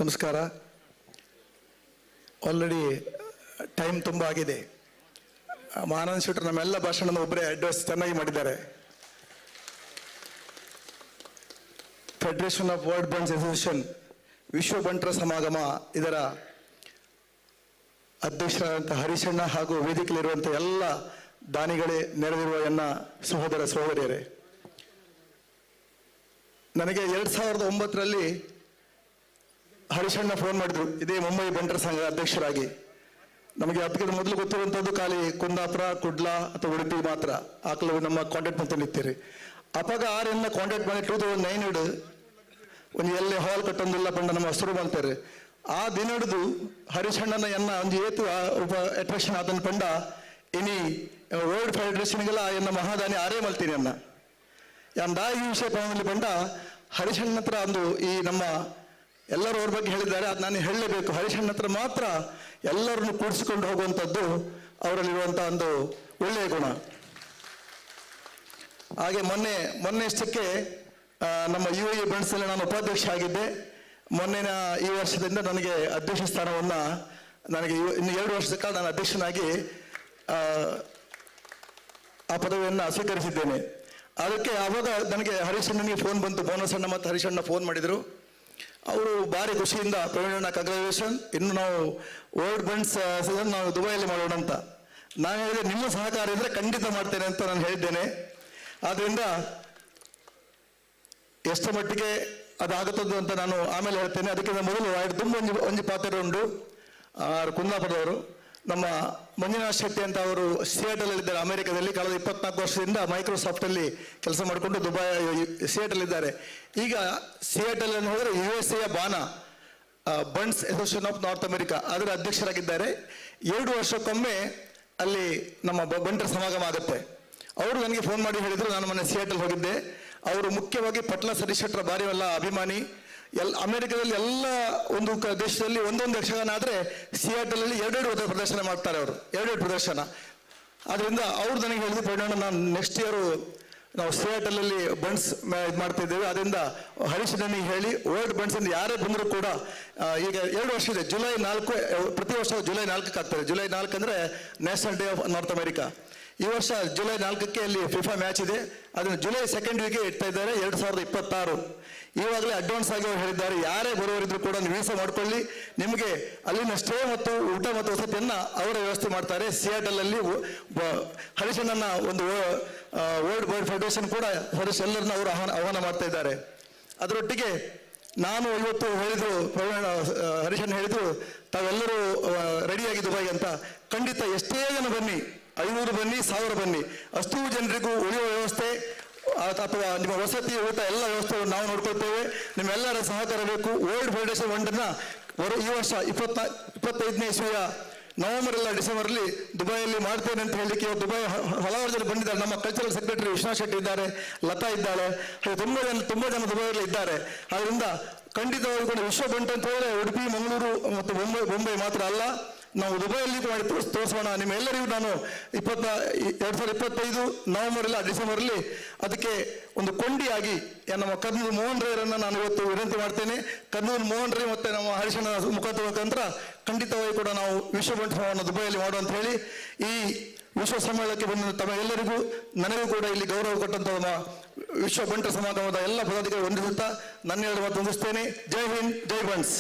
ನಮಸ್ಕಾರ. Already time ತುಂಬ ಆಗಿದೆ. ಆನಂದ್ ಶೆಟ್ಟರ್ ನಮ್ಮೆಲ್ಲ ಭಾಷಣದ ಒಬ್ಬರೇ ಅಡ್ರೆಸ್ ಚೆನ್ನಾಗಿ ಮಾಡಿದ್ದಾರೆ. Federation of world Bunts association ವಿಶ್ವ ಬಂಟರ ಸಮಾಗಮ ಇದರ ಅಧ್ಯಕ್ಷರಾದಂಥ ಹರೀಶಣ್ಣ ಹಾಗೂ ವೇದಿಕೆಯಲ್ಲಿರುವಂಥ ಎಲ್ಲ ದಾನಿಗಳೇ ನೆರೆದಿರುವ ಎನ್ನ ಸಹೋದರ ಸಹೋದರಿಯರೇ, ನನಗೆ 2009ರಲ್ಲಿ ಹರೀಶಣ್ಣ ಫೋನ್ ಮಾಡಿದ್ರು, ಇದೇ ಮುಂಬೈ ಬಂಟರ ಸಂಘ ಅಧ್ಯಕ್ಷರಾಗಿ. ನಮಗೆ ಅದಕ್ಕಿಂತ ಮೊದಲು ಗೊತ್ತಿರುವಂಥದ್ದು ಖಾಲಿ ಕುಂದಾಪುರ, ಕುಡ್ಲಾ ಅಥವಾ ಉಡುಪಿ ಮಾತ್ರ. ಆಕಲು ನಮ್ಮ ಕಾಂಟ್ಯಾಕ್ಟ್ ಅಂತ ನಿಂತೀರಿ. ಅಪಗ ಆರನ್ನ ಕಾಂಟ್ಯಾಕ್ಟ್ ಮಾಡಿ 2009 ಒಂದು ಎಲ್ಲಿ ಹಾಲ್ ಕಟ್ಟೊಂದಿಲ್ಲ ಪಂಡ ನಮ್ಮ ಹಸಿರು ಮಾಡ್ತಾರೆ. ಆ ದಿನ ಹಿಡಿದು ಹರೀಶಣ್ಣನ ಎನ್ನ ಒಂದು ಏತು ಒಬ್ಬ ಅಟ್ರಾಕ್ಷನ್ ಆತನ ಪಂಡ ಇನಿ ವರ್ಲ್ಡ್ ಫೆಡರೇಷನ್ಗೆಲ್ಲ ಎನ್ನ ಮಹಾದಾನಿ ಆರೇ ಮಲ್ತೀನಿ ಅನ್ನ ಎಂದ ಈ ವಿಷಯ ಪಂಡ ಹರೀಶಣ್ಣ ಹತ್ರ ಒಂದು ಈ ನಮ್ಮ ಎಲ್ಲರೂ ಅವ್ರ ಬಗ್ಗೆ ಹೇಳಿದ್ದಾರೆ. ಅದು ನಾನು ಹೇಳಲೇಬೇಕು. ಹರೀಶಣ್ಣ ಹತ್ರ ಮಾತ್ರ ಎಲ್ಲರನ್ನು ಕೂಡಿಸಿಕೊಂಡು ಹೋಗುವಂಥದ್ದು ಅವರಲ್ಲಿರುವಂಥ ಒಂದು ಒಳ್ಳೆಯ ಗುಣ. ಹಾಗೆ ಮೊನ್ನೆ ಇಷ್ಟಕ್ಕೆ ನಮ್ಮ UAE ಬಂಟ್ಸಲ್ಲಿ ನಾನು ಉಪಾಧ್ಯಕ್ಷ ಆಗಿದ್ದೆ. ಮೊನ್ನೆನ ಈ ವರ್ಷದಿಂದ ನನಗೆ ಅಧ್ಯಕ್ಷ ಸ್ಥಾನವನ್ನು ನನಗೆ ಇನ್ನು 2 ವರ್ಷದ ಕಾಲ ನಾನು ಅಧ್ಯಕ್ಷನಾಗಿ ಆ ಪದವಿಯನ್ನು ಸ್ವೀಕರಿಸಿದ್ದೇನೆ. ಅದಕ್ಕೆ ಆವಾಗ ನನಗೆ ಹರೀಶಣ್ಣನಿಗೆ ಫೋನ್ ಬಂತು. ಬೋನಸಣ್ಣ ಮತ್ತು ಹರೀಶಣ್ಣ ಫೋನ್ ಮಾಡಿದರು. ಅವರು ಭಾರಿ ಖುಷಿಯಿಂದ ಪ್ರವೀಣಣ್ಣ ಕಂಗ್ರಾಚುಲೇಷನ್, ಇನ್ನು ನಾವು ವರ್ಲ್ಡ್ ಬಂಟ್ಸ್ ಸೀಸನ್ ನಾವು ದುಬೈಯಲ್ಲಿ ಮಾಡೋಣ ಅಂತ. ನಾನು ಹೇಳಿದೆ ನಿಮ್ಮ ಸಹಕಾರ ಇದ್ದರೆ ಖಂಡಿತ ಮಾಡ್ತೇನೆ ಅಂತ ನಾನು ಹೇಳಿದ್ದೇನೆ. ಆದ್ದರಿಂದ ಎಷ್ಟು ಮಟ್ಟಿಗೆ ಅದಾಗುತ್ತದೆ ಅಂತ ನಾನು ಆಮೇಲೆ ಹೇಳ್ತೇನೆ. ಅದಕ್ಕಿಂತ ಮೊದಲು ತುಂಬ ಒಂಜಿ ಪಾತ್ರ ಉಂಟು. ಕುಂದಾಪುರದವರು ನಮ್ಮ ಮಂಜುನಾಥ್ ಶೆಟ್ಟಿ ಅಂತ ಅವರು ಸಿಯಾಟಲಲ್ಲಿದ್ದಾರೆ, ಅಮೆರಿಕದಲ್ಲಿ. ಕಳೆದ 24 ವರ್ಷದಿಂದ ಮೈಕ್ರೋಸಾಫ್ಟಲ್ಲಿ ಕೆಲಸ ಮಾಡಿಕೊಂಡು ಸಿಯಾಟಲ್ಲಿದ್ದಾರೆ. ಈಗ ಸಿಯಾಟಲ್ ಅನ್ನು ಹೋದರೆ USA BANA Bunts association of North America ಅದರ ಅಧ್ಯಕ್ಷರಾಗಿದ್ದಾರೆ. 2 ವರ್ಷಕ್ಕೊಮ್ಮೆ ಅಲ್ಲಿ ನಮ್ಮ ಬಂಟರ ಸಮಾಗಮ ಆಗುತ್ತೆ. ಅವರು ನನಗೆ ಫೋನ್ ಮಾಡಿ ಹೇಳಿದರು. ನಾನು ಮೊನ್ನೆ ಸಿಯಾಟಲ್ ಹೋಗಿದ್ದೆ. ಅವರು ಮುಖ್ಯವಾಗಿ ಪಟ್ಲ ಸತೀಶ್ ಶೆಟ್ಟರ ಭಾರಿ ಎಲ್ಲ ಅಭಿಮಾನಿ. ಅಮೆರಿಕದಲ್ಲಿ ಎಲ್ಲ ಒಂದು ದೇಶದಲ್ಲಿ ಒಂದೊಂದು ಯಕ್ಷಗಾನ ಆದರೆ ಸಿಯಾಟಲಲ್ಲಿ 2 ಪ್ರದರ್ಶನ ಮಾಡ್ತಾರೆ ಅವರು, 2 ಪ್ರದರ್ಶನ. ಆದ್ದರಿಂದ ಅವರು ನನಗೆ ಹೇಳಿದ್ರು, ಪರಿಣಾಮ ನಾನು ನೆಕ್ಸ್ಟ್ ಇಯರು ನಾವು ಸಿಯಾಟಲಲ್ಲಿ ಬಂಟ್ಸ್ ಇದು ಮಾಡ್ತಾ ಇದ್ದೇವೆ. ಅದರಿಂದ ಹರೀಶನಿಗೆ ಹೇಳಿ ವರ್ಲ್ಡ್ ಬಂಟ್ಸ್ ಅಂತ ಯಾರೇ ಬಂದರೂ ಕೂಡ ಈಗ 2 ವರ್ಷ ಇದೆ. ಜುಲೈ 4 ಪ್ರತಿ ವರ್ಷ ಜುಲೈ 4 ಆಗ್ತದೆ. ಜುಲೈ 4 ಅಂದರೆ national day of North America. ಈ ವರ್ಷ ಜುಲೈ 4 ಅಲ್ಲಿ FIFA ಮ್ಯಾಚ್ ಇದೆ. ಅದನ್ನು ಜುಲೈ 2 ಇಡ್ತಾ ಇದ್ದಾರೆ 2026. ಈವಾಗಲೇ ಅಡ್ವಾನ್ಸ್ ಆಗಿ ಅವರು ಹೇಳಿದ್ದಾರೆ, ಯಾರೇ ಬರುವವರಿದ್ರು ಕೂಡ ವೀಸಾ ಮಾಡ್ಕೊಳ್ಳಿ, ನಿಮಗೆ ಅಲ್ಲಿನ ಸ್ಟೇ ಮತ್ತು ಊಟ ಮತ್ತು ವಸತಿಯನ್ನು ಅವರ ವ್ಯವಸ್ಥೆ ಮಾಡ್ತಾರೆ. ಸಿಯಾಟಲಲ್ಲಿ ಹರೀಶಣ್ಣನ ಒಂದು ವರ್ಲ್ಡ್ ಫೆಡರೇಷನ್ ಕೂಡ ಎಲ್ಲರನ್ನ ಅವರು ಆಹ್ವಾನ ಮಾಡ್ತಾ ಇದ್ದಾರೆ. ಅದರೊಟ್ಟಿಗೆ ನಾನು ಇವತ್ತು ಹೇಳಿದ್ರು, ಹರೀಶಣ್ಣ ಹೇಳಿದ್ರು, ತಾವೆಲ್ಲರೂ ರೆಡಿಯಾಗಿ ದುಬೈಗೆ ಅಂತ. ಖಂಡಿತ ಎಷ್ಟೇ ಜನ ಬನ್ನಿ, 500 ಬನ್ನಿ, 1000 ಬನ್ನಿ, ಅಷ್ಟೂ ಜನರಿಗೂ ಉಳಿಯುವ ವ್ಯವಸ್ಥೆ ಅಥವಾ ನಿಮ್ಮ ವಸತಿ ಊಟ ಎಲ್ಲ ವ್ಯವಸ್ಥೆ ನಾವು ನೋಡ್ಕೊಳ್ತೇವೆ. ನಿಮ್ಮೆಲ್ಲರ ಸಹಕಾರ ಬೇಕು. ವರ್ಲ್ಡ್ ಫೆಡರೇಷನ್ ಒಂಡನ್ನ ಈ ವರ್ಷ 25ನೇ ಇಸ್ವಿಯ ನವೆಂಬರ್ ಇಲ್ಲ ಡಿಸೆಂಬರ್ಲಿ ದುಬೈಯಲ್ಲಿ ಮಾಡ್ತೇನೆ ಅಂತ ಹೇಳಲಿಕ್ಕೆ ದುಬೈ ಹಲವಾರು ಜನ ಬಂದಿದ್ದಾರೆ. ನಮ್ಮ ಕಲ್ಚರಲ್ ಸೆಕ್ರೆಟರಿ ವಿಶ್ವನಾಥ್ ಶೆಟ್ಟಿ ಇದ್ದಾರೆ, ಲತಾ ಇದ್ದಾಳೆ, ತುಂಬ ಜನ ದುಬೈಯಲ್ಲಿ ಇದ್ದಾರೆ. ಆದ್ದರಿಂದ ಖಂಡಿತವಾಗಿ ಕೂಡ ವಿಶ್ವ ಬಂಟ್ ಅಂತ ಹೇಳಿದ್ರೆ ಉಡುಪಿ, ಮಂಗಳೂರು ಮತ್ತು ಮುಂಬೈ ಮಾತ್ರ ಅಲ್ಲ, ನಾವು ದುಬೈಯಲ್ಲಿ ಮಾಡಿ ತೋರಿಸೋಣ. ನಿಮ್ಮೆಲ್ಲರಿಗೂ ನಾನು 2025 ನವೆಂಬರ್ ಇಲ್ಲ ಡಿಸೆಂಬರ್ಲಿ ಅದಕ್ಕೆ ಒಂದು ಕೊಂಡಿಯಾಗಿ ನಮ್ಮ ಕರ್ನೂಲ್ ಮೋಹನ್ ರೈರನ್ನು ನಾನು ಇವತ್ತು ವಿನಂತಿ ಮಾಡ್ತೇನೆ. ಕರ್ನೂಲ್ ಮೋಹನ್ ರೈ ಮತ್ತು ನಮ್ಮ ಹರೀಶಣ್ಣ ಮುಖಾಂತರ ಖಂಡಿತವಾಗಿ ಕೂಡ ನಾವು ವಿಶ್ವ ಬಂಟ್ ಸಮಾವೇಶವನ್ನು ದುಬೈಯಲ್ಲಿ ಮಾಡುವ ಅಂತ ಹೇಳಿ ಈ ವಿಶ್ವ ಸಮ್ಮೇಳನಕ್ಕೆ ಬಂದ ತಮ್ಮ ಎಲ್ಲರಿಗೂ ನನಗೂ ಕೂಡ ಇಲ್ಲಿ ಗೌರವ ಕೊಟ್ಟಂತ ವಿಶ್ವ ಬಂಟರ ಸಮಾಗಮದ ಎಲ್ಲ ಪದಾಧಿಕಾರಿ ವಂದಿಸುತ್ತಾ ನನ್ನ 2 ಮಾತು ಮುಗಿಸ್ತೇನೆ. ಜೈ ಹಿಂದ್, ಜೈ ಬಂಟ್ಸ್.